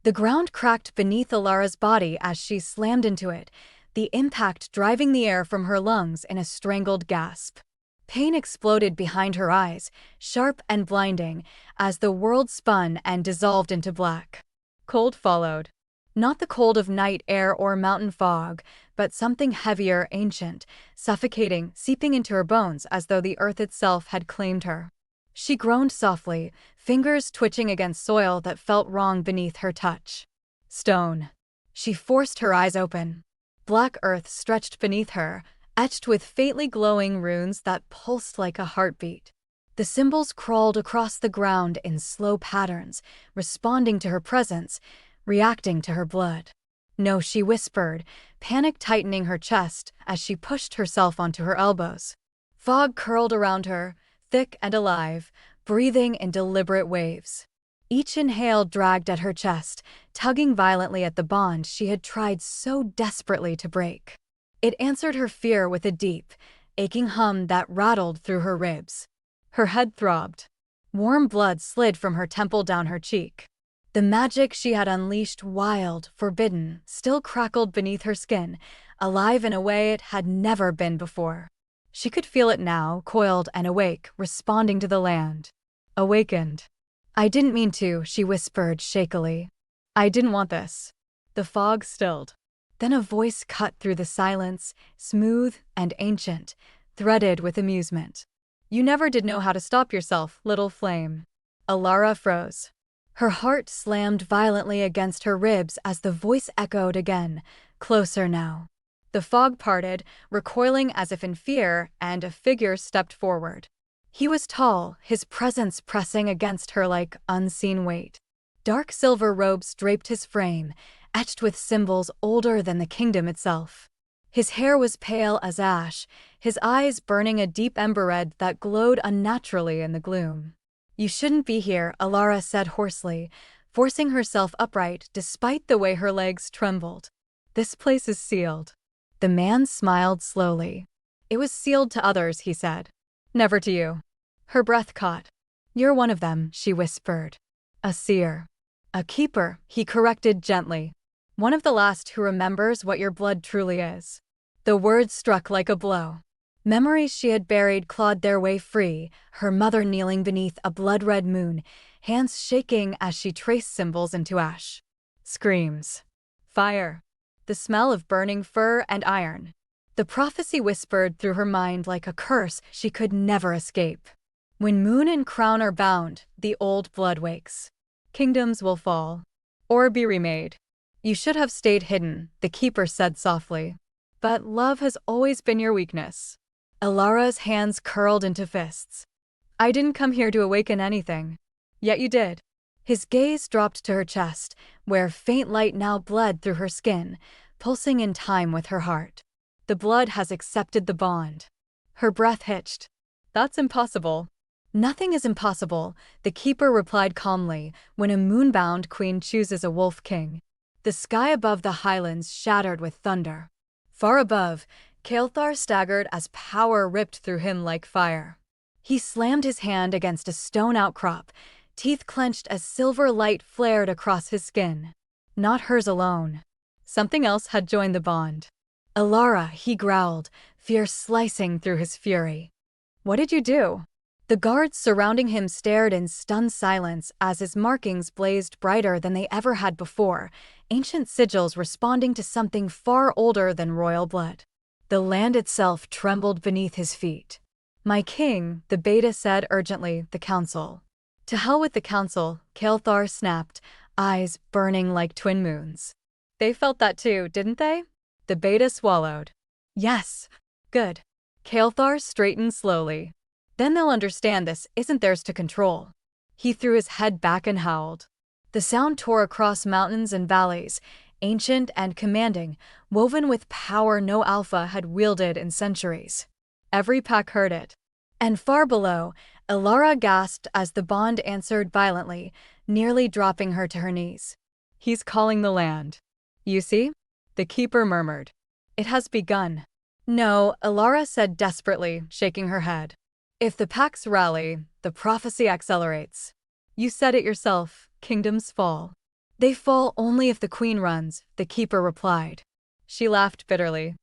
The ground cracked beneath Elara's body as she slammed into it, the impact driving the air from her lungs in a strangled gasp. Pain exploded behind her eyes, sharp and blinding, as the world spun and dissolved into black. Cold followed. Not the cold of night air or mountain fog, but something heavier, ancient, suffocating, seeping into her bones as though the earth itself had claimed her. She groaned softly, fingers twitching against soil that felt wrong beneath her touch. Stone. She forced her eyes open. Black earth stretched beneath her, etched with faintly glowing runes that pulsed like a heartbeat. The symbols crawled across the ground in slow patterns, responding to her presence, reacting to her blood. No, she whispered, panic tightening her chest as she pushed herself onto her elbows. Fog curled around her, thick and alive, breathing in deliberate waves. Each inhale dragged at her chest, tugging violently at the bond she had tried so desperately to break. It answered her fear with a deep, aching hum that rattled through her ribs. Her head throbbed. Warm blood slid from her temple down her cheek. The magic she had unleashed, wild, forbidden, still crackled beneath her skin, alive in a way it had never been before. She could feel it now, coiled and awake, responding to the land. Awakened. "I didn't mean to," she whispered shakily. "I didn't want this." The fog stilled. Then a voice cut through the silence, smooth and ancient, threaded with amusement. "You never did know how to stop yourself, little flame." Elara froze. Her heart slammed violently against her ribs as the voice echoed again, closer now. The fog parted, recoiling as if in fear, and a figure stepped forward. He was tall, his presence pressing against her like unseen weight. Dark silver robes draped his frame, etched with symbols older than the kingdom itself. His hair was pale as ash, his eyes burning a deep ember red that glowed unnaturally in the gloom. "You shouldn't be here," Elara said hoarsely, forcing herself upright despite the way her legs trembled. "This place is sealed." The man smiled slowly. "It was sealed to others," he said. "Never to you." Her breath caught. "You're one of them," she whispered. "A seer." "A keeper," he corrected gently. "One of the last who remembers what your blood truly is." The words struck like a blow. Memories she had buried clawed their way free, her mother kneeling beneath a blood-red moon, hands shaking as she traced symbols into ash. Screams. Fire. The smell of burning fur and iron. The prophecy whispered through her mind like a curse she could never escape. When moon and crown are bound, the old blood wakes. Kingdoms will fall. Or be remade. "You should have stayed hidden," the keeper said softly. "But love has always been your weakness." Elara's hands curled into fists. "I didn't come here to awaken anything. Yet you did." His gaze dropped to her chest, where faint light now bled through her skin, pulsing in time with her heart. "The blood has accepted the bond." Her breath hitched. "That's impossible." "Nothing is impossible," the keeper replied calmly, "when a moonbound queen chooses a wolf king." The sky above the highlands shattered with thunder. Far above, Kaelthar staggered as power ripped through him like fire. He slammed his hand against a stone outcrop, teeth clenched as silver light flared across his skin. Not hers alone. Something else had joined the bond. "Elara," he growled, fear slicing through his fury. "What did you do?" The guards surrounding him stared in stunned silence as his markings blazed brighter than they ever had before, ancient sigils responding to something far older than royal blood. The land itself trembled beneath his feet. "My king," the beta said urgently, "the council." "To hell with the council," Kaelthar snapped, eyes burning like twin moons. "They felt that too, didn't they?" The beta swallowed. "Yes." "Good." Kaelthar straightened slowly. "Then they'll understand this isn't theirs to control." He threw his head back and howled. The sound tore across mountains and valleys, ancient and commanding, woven with power no Alpha had wielded in centuries. Every pack heard it. And far below, Elara gasped as the bond answered violently, nearly dropping her to her knees. "He's calling the land." "You see?" the keeper murmured. "It has begun." "No," Elara said desperately, shaking her head. "If the packs rally, the prophecy accelerates. You said it yourself, kingdoms fall." They fall only if the queen runs, the keeper replied. She laughed bitterly.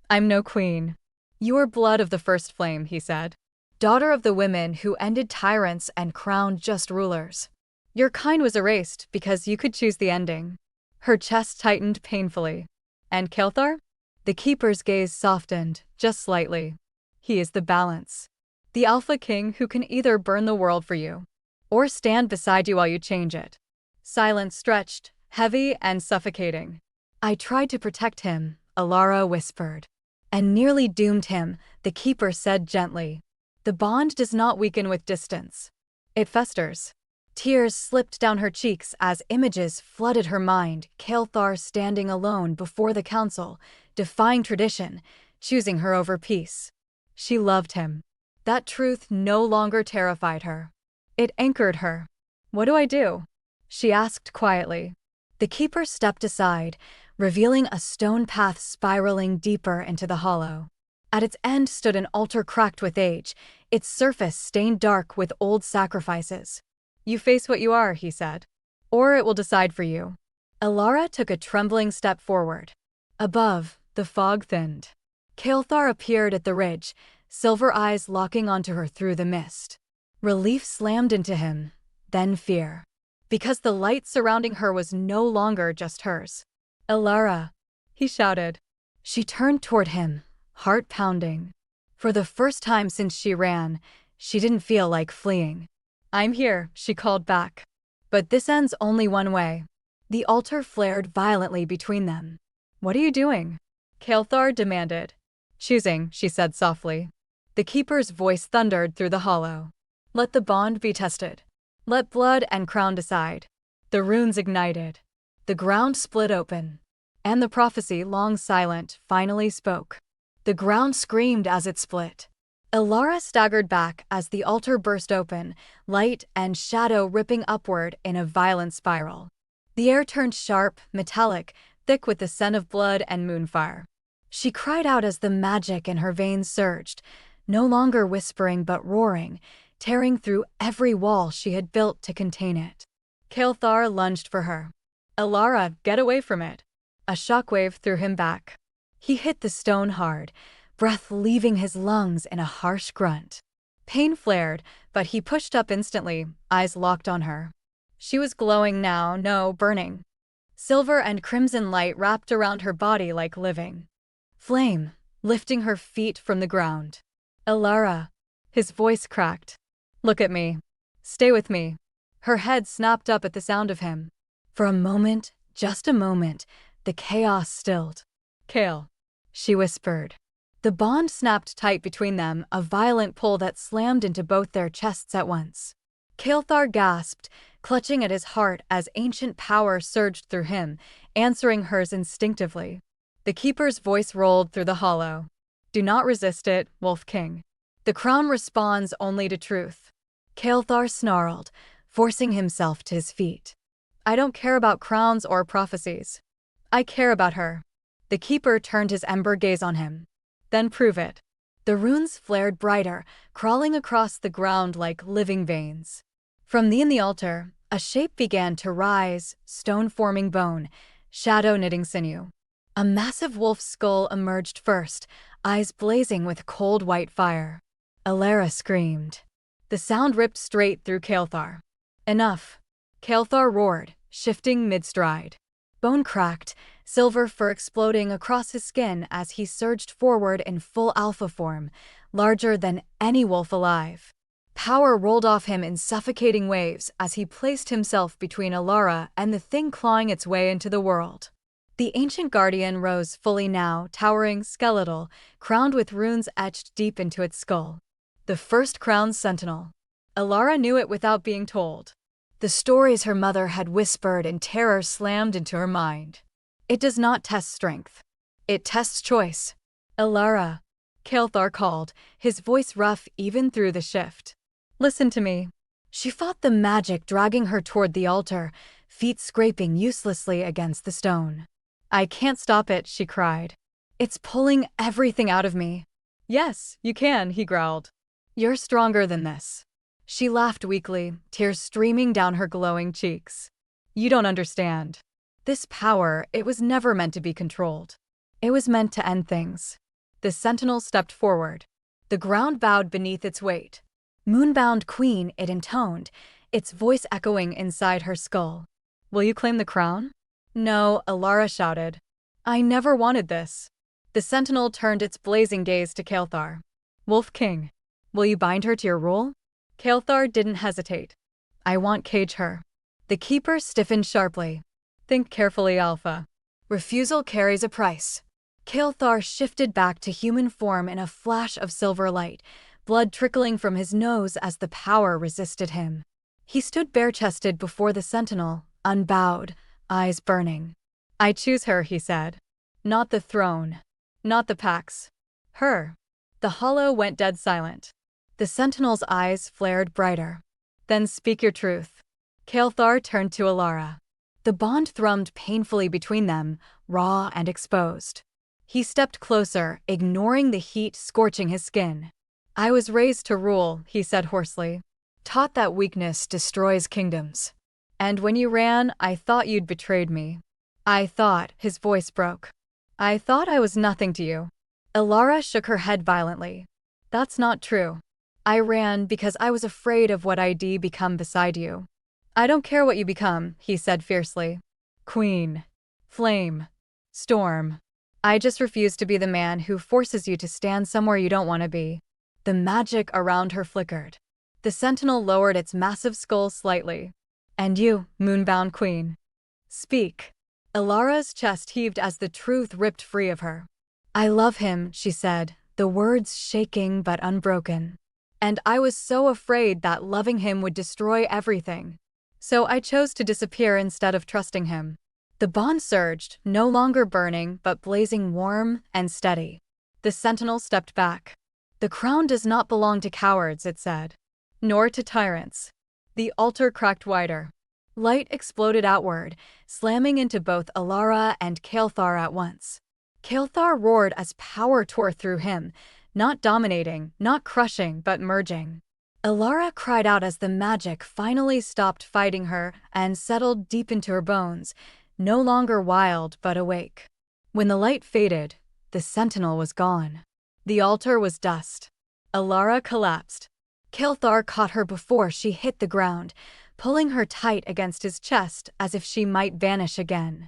I'm no queen. You are blood of the first flame, he said. Daughter of the women who ended tyrants and crowned just rulers. Your kind was erased because you could choose the ending. Her chest tightened painfully. And Kaelthar? The keeper's gaze softened, just slightly. He is the balance. The Alpha King who can either burn the world for you, or stand beside you while you change it. Silence stretched, heavy and suffocating. I tried to protect him, Elara whispered. And nearly doomed him, the keeper said gently. The bond does not weaken with distance. It festers. Tears slipped down her cheeks as images flooded her mind, Kaelthar standing alone before the council, defying tradition, choosing her over peace. She loved him. That truth no longer terrified her. It anchored her. What do I do? She asked quietly. The keeper stepped aside, revealing a stone path spiraling deeper into the hollow. At its end stood an altar cracked with age, its surface stained dark with old sacrifices. You face what you are, he said. Or it will decide for you. Elara took a trembling step forward. Above, the fog thinned. Kaelthar appeared at the ridge, silver eyes locking onto her through the mist. Relief slammed into him, then fear. Because the light surrounding her was no longer just hers. Elara, he shouted. She turned toward him, heart pounding. For the first time since she ran, she didn't feel like fleeing. I'm here, she called back. But this ends only one way. The altar flared violently between them. What are you doing? Kaelthar demanded. Choosing, she said softly. The keeper's voice thundered through the hollow. Let the bond be tested. Let blood and crown decide. The runes ignited. The ground split open. And the prophecy, long silent, finally spoke. The ground screamed as it split. Elara staggered back as the altar burst open, light and shadow ripping upward in a violent spiral. The air turned sharp, metallic, thick with the scent of blood and moonfire. She cried out as the magic in her veins surged, no longer whispering but roaring, tearing through every wall she had built to contain it. Kaelthar lunged for her. Elara, get away from it. A shockwave threw him back. He hit the stone hard, breath leaving his lungs in a harsh grunt. Pain flared, but he pushed up instantly, eyes locked on her. She was glowing now, no, burning. Silver and crimson light wrapped around her body like living flame, lifting her feet from the ground. Elara. His voice cracked. Look at me. Stay with me. Her head snapped up at the sound of him. For a moment, just a moment, the chaos stilled. Kael, she whispered. The bond snapped tight between them, a violent pull that slammed into both their chests at once. Kaelthar gasped, clutching at his heart as ancient power surged through him, answering hers instinctively. The keeper's voice rolled through the hollow. Do not resist it, Wolf King. The crown responds only to truth. Kaelthar snarled, forcing himself to his feet. I don't care about crowns or prophecies. I care about her. The keeper turned his ember gaze on him. Then prove it. The runes flared brighter, crawling across the ground like living veins. From the altar, a shape began to rise, stone forming bone, shadow knitting sinew. A massive wolf's skull emerged first, eyes blazing with cold white fire. Elara screamed. The sound ripped straight through Kaelthar. Enough. Kaelthar roared, shifting mid-stride. Bone cracked, silver fur exploding across his skin as he surged forward in full alpha form, larger than any wolf alive. Power rolled off him in suffocating waves as he placed himself between Elara and the thing clawing its way into the world. The ancient guardian rose fully now, towering, skeletal, crowned with runes etched deep into its skull. The first crowned sentinel. Elara knew it without being told. The stories her mother had whispered and terror slammed into her mind. It does not test strength. It tests choice. Elara, Kaelthar called, his voice rough even through the shift. Listen to me. She fought the magic dragging her toward the altar, feet scraping uselessly against the stone. I can't stop it, she cried. It's pulling everything out of me. Yes, you can, he growled. You're stronger than this. She laughed weakly, tears streaming down her glowing cheeks. You don't understand. This power, it was never meant to be controlled. It was meant to end things. The sentinel stepped forward. The ground bowed beneath its weight. Moonbound queen, it intoned, its voice echoing inside her skull. Will you claim the crown? No, Elara shouted. I never wanted this. The sentinel turned its blazing gaze to Kaelthar. Wolf King, will you bind her to your rule? Kaelthar didn't hesitate. I want cage her. The keeper stiffened sharply. Think carefully, Alpha. Refusal carries a price. Kaelthar shifted back to human form in a flash of silver light, blood trickling from his nose as the power resisted him. He stood bare-chested before the sentinel, unbowed, eyes burning. I choose her, he said. Not the throne. Not the Pax. Her. The hollow went dead silent. The sentinel's eyes flared brighter. Then speak your truth. Kaelthar turned to Elara. The bond thrummed painfully between them, raw and exposed. He stepped closer, ignoring the heat scorching his skin. I was raised to rule, he said hoarsely. Taught that weakness destroys kingdoms. And when you ran, I thought you'd betrayed me. I thought, his voice broke. I thought I was nothing to you. Elara shook her head violently. That's not true. I ran because I was afraid of what I'd become beside you. I don't care what you become, he said fiercely. Queen. Flame. Storm. I just refuse to be the man who forces you to stand somewhere you don't want to be. The magic around her flickered. The sentinel lowered its massive skull slightly. And you, moonbound queen. Speak. Elara's chest heaved as the truth ripped free of her. I love him, she said, the words shaking but unbroken. And I was so afraid that loving him would destroy everything. So I chose to disappear instead of trusting him. The bond surged, no longer burning but blazing warm and steady. The sentinel stepped back. The crown does not belong to cowards, it said. Nor to tyrants. The altar cracked wider. Light exploded outward, slamming into both Elara and Kaelthar at once. Kaelthar roared as power tore through him, not dominating, not crushing, but merging. Elara cried out as the magic finally stopped fighting her and settled deep into her bones, no longer wild but awake. When the light faded, the sentinel was gone. The altar was dust. Elara collapsed. Kaelthar caught her before she hit the ground, pulling her tight against his chest as if she might vanish again.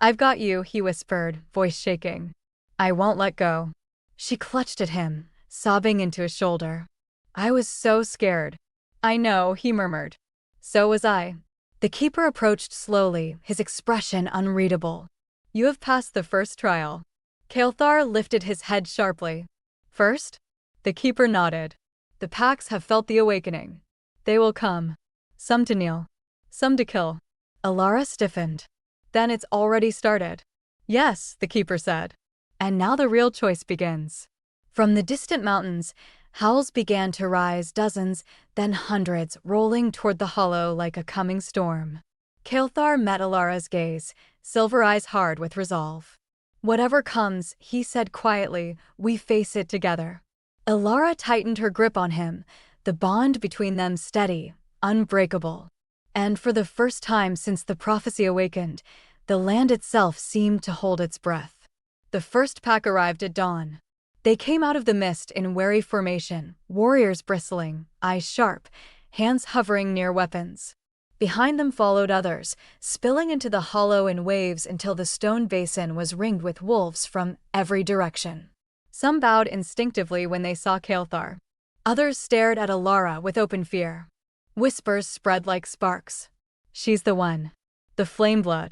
I've got you, he whispered, voice shaking. I won't let go. She clutched at him, sobbing into his shoulder. I was so scared. I know, he murmured. So was I. The keeper approached slowly, his expression unreadable. You have passed the first trial. Kaelthar lifted his head sharply. First? The keeper nodded. The Pax have felt the awakening. They will come. Some to kneel. Some to kill. Elara stiffened. Then it's already started. Yes, the keeper said. And now the real choice begins. From the distant mountains, howls began to rise, dozens, then hundreds, rolling toward the hollow like a coming storm. Kaelthar met Elara's gaze, silver eyes hard with resolve. Whatever comes, he said quietly, we face it together. Elara tightened her grip on him, the bond between them steady, unbreakable. And for the first time since the prophecy awakened, the land itself seemed to hold its breath. The first pack arrived at dawn. They came out of the mist in wary formation, warriors bristling, eyes sharp, hands hovering near weapons. Behind them followed others, spilling into the hollow in waves until the stone basin was ringed with wolves from every direction. Some bowed instinctively when they saw Kaelthar. Others stared at Elara with open fear. Whispers spread like sparks. She's the one. The Flameblood.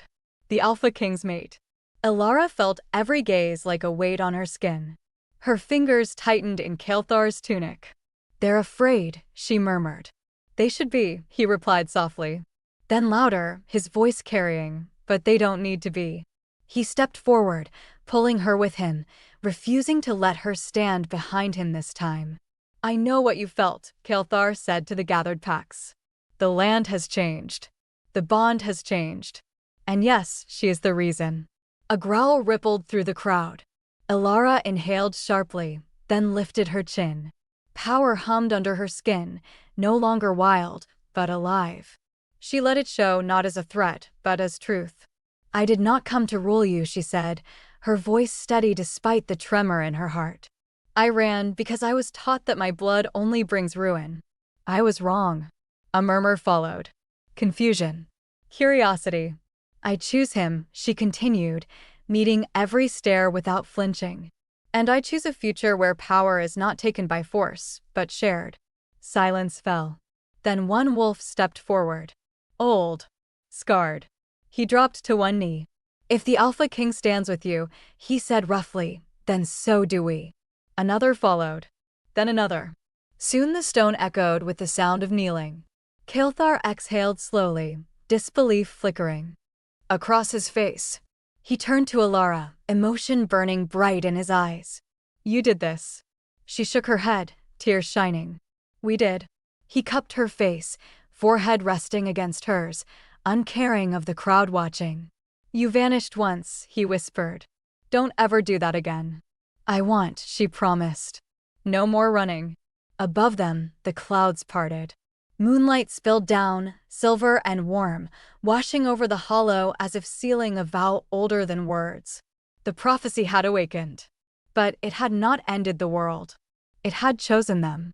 The Alpha King's mate. Elara felt every gaze like a weight on her skin. Her fingers tightened in Kaelthar's tunic. They're afraid, she murmured. They should be, he replied softly. Then louder, his voice carrying, but they don't need to be. He stepped forward, pulling her with him, refusing to let her stand behind him this time. I know what you felt, Kaelthar said to the gathered Pax. The land has changed. The bond has changed. And yes, she is the reason. A growl rippled through the crowd. Elara inhaled sharply, then lifted her chin. Power hummed under her skin, no longer wild, but alive. She let it show not as a threat, but as truth. "I did not come to rule you," she said, her voice steady despite the tremor in her heart. "I ran because I was taught that my blood only brings ruin. I was wrong." A murmur followed. Confusion. Curiosity. "I choose him," she continued, meeting every stare without flinching. "And I choose a future where power is not taken by force, but shared." Silence fell. Then one wolf stepped forward. Old. Scarred. He dropped to one knee. "If the Alpha King stands with you," he said roughly, "then so do we." Another followed. Then another. Soon the stone echoed with the sound of kneeling. Kaelthar exhaled slowly, disbelief flickering across his face. He turned to Elara, emotion burning bright in his eyes. "You did this." She shook her head, tears shining. "We did." He cupped her face, forehead resting against hers, uncaring of the crowd watching. "You vanished once," he whispered. "Don't ever do that again." "I won't," she promised. "No more running." Above them, the clouds parted. Moonlight spilled down, silver and warm, washing over the hollow as if sealing a vow older than words. The prophecy had awakened. But it had not ended the world. It had chosen them.